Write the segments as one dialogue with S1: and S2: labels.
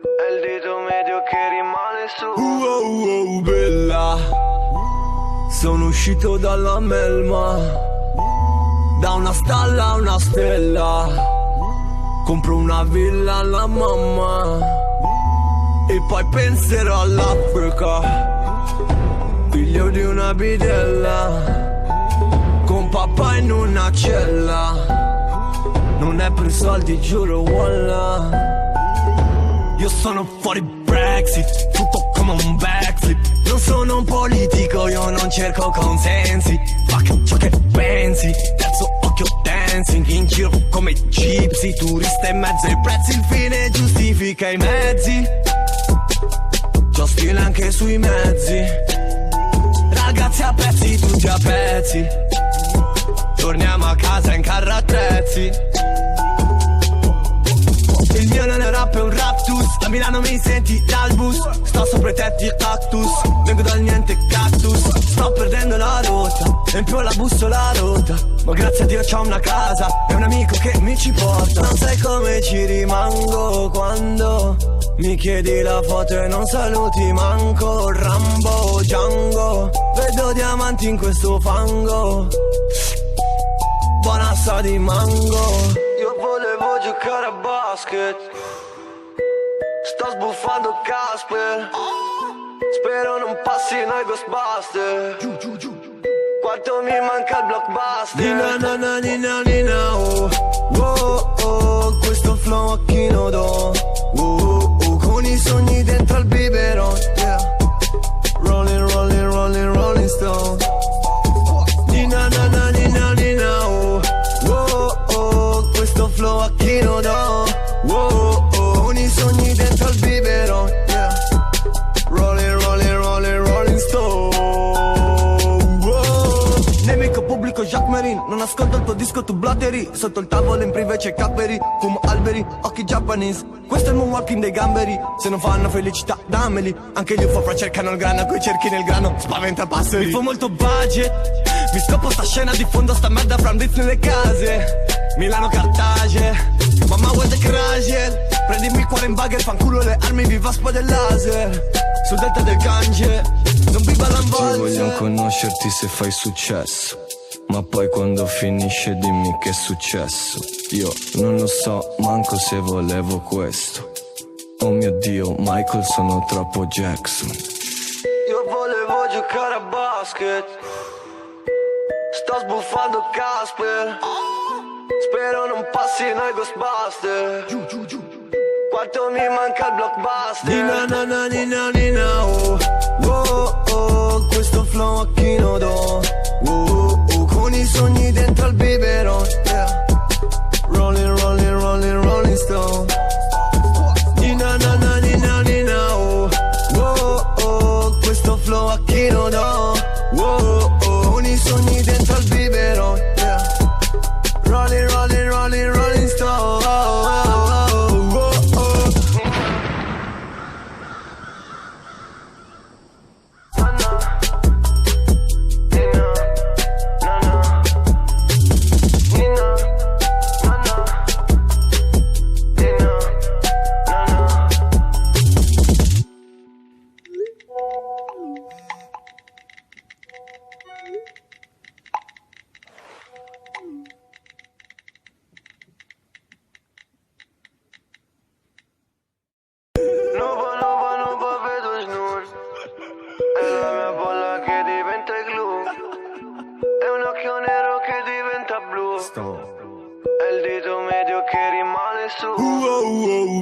S1: È il dito medio che rimane su.
S2: Bella, sono uscito dalla melma, da una stalla a una stella. Compro una villa alla mamma e poi penserò all'Africa. Figlio di una bidella, con papà in una cella. Non è per soldi, giuro, wallah. Io sono fuori Brexit, tutto come un backflip. Non sono un politico, io non cerco consensi. Fuck ciò che pensi, terzo occhio dancing. In giro come gypsy, turista in mezzo ai prezzi. Il fine giustifica i mezzi. C'ho stile anche sui mezzi. Ragazzi a pezzi, tutti a pezzi. Torniamo a casa in carro attrezzi. Il mio non è un rap, è un raptus. A Milano mi senti dal bus. Sto sopra i tetti cactus. Vengo dal niente cactus. Sto perdendo la rotta e in più la bussola rotta. Ma grazie a Dio c'ho una casa e un amico che mi ci porta. Non sai come ci rimango quando mi chiedi la foto e non saluti manco. Rambo, Django, vedo diamanti in questo fango. Buona sa di mango. Io volevo giocare a basket, sto sbuffando Casper. Spero non passino i Ghostbuster. Quanto mi manca il blockbuster. Nina na na nina nina oh. Oh oh, questo flow a chi lo do. Oh oh, con i sogni dentro al biberon, yeah. Rolling, rolling, rolling, rolling stone. Nina na na nina nina oh. Oh oh, questo flow a chi lo do. Oh oh, con i sogni dentro al biberon, yeah. Rolling, rolling, rolling, rolling stone. Nemico pubblico Jacques Marine, non ascolto il tuo disco, tu blatteri. Sotto il tavolo in privé c'è Cadbury, fumo alberi, occhi Japanese. Questo è il moonwalking dei gamberi. Se non fanno felicità dammeli. Anche gli UFO cercano il grano, coi cerchi nel grano spaventa passeri. Mi fa molto budget, mi scopo sta scena di fondo, sta merda from Blitz nelle case. Milano Cartage, mamma vuoi the crash. Prendimi il cuore in bagger, fanculo le armi, viva spada del laser. Sul delta del Gange, non viva l'ambolze.
S3: Voglio conoscerti se fai successo, ma poi quando finisce dimmi che è successo. Io non lo so manco se volevo questo. Oh mio Dio, Michael, sono troppo Jackson.
S1: Io volevo giocare a basket, sto sbuffando Casper. Spero non passino i Ghostbuster. Quanto mi manca il blockbuster.
S2: Nina na na nina nina oh. Oh oh, questo flow a chi lo do. Oh oh, con i sogni dentro al biberon, yeah. Rolling, rolling, rolling, rolling stone. Nina na na nina nina oh. Oh oh, questo flow a chi lo do. Oh oh, con i sogni dentro al biberon, yeah. Rolling, rolling, rolling, rolling stone.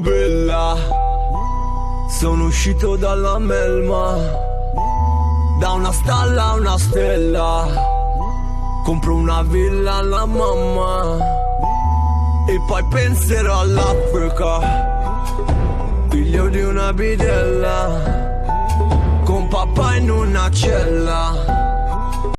S2: Bella, sono uscito dalla melma, da una stalla a una stella. Compro una villa alla mamma e poi penserò all'Africa. Figlio di una bidella, con papà in una cella.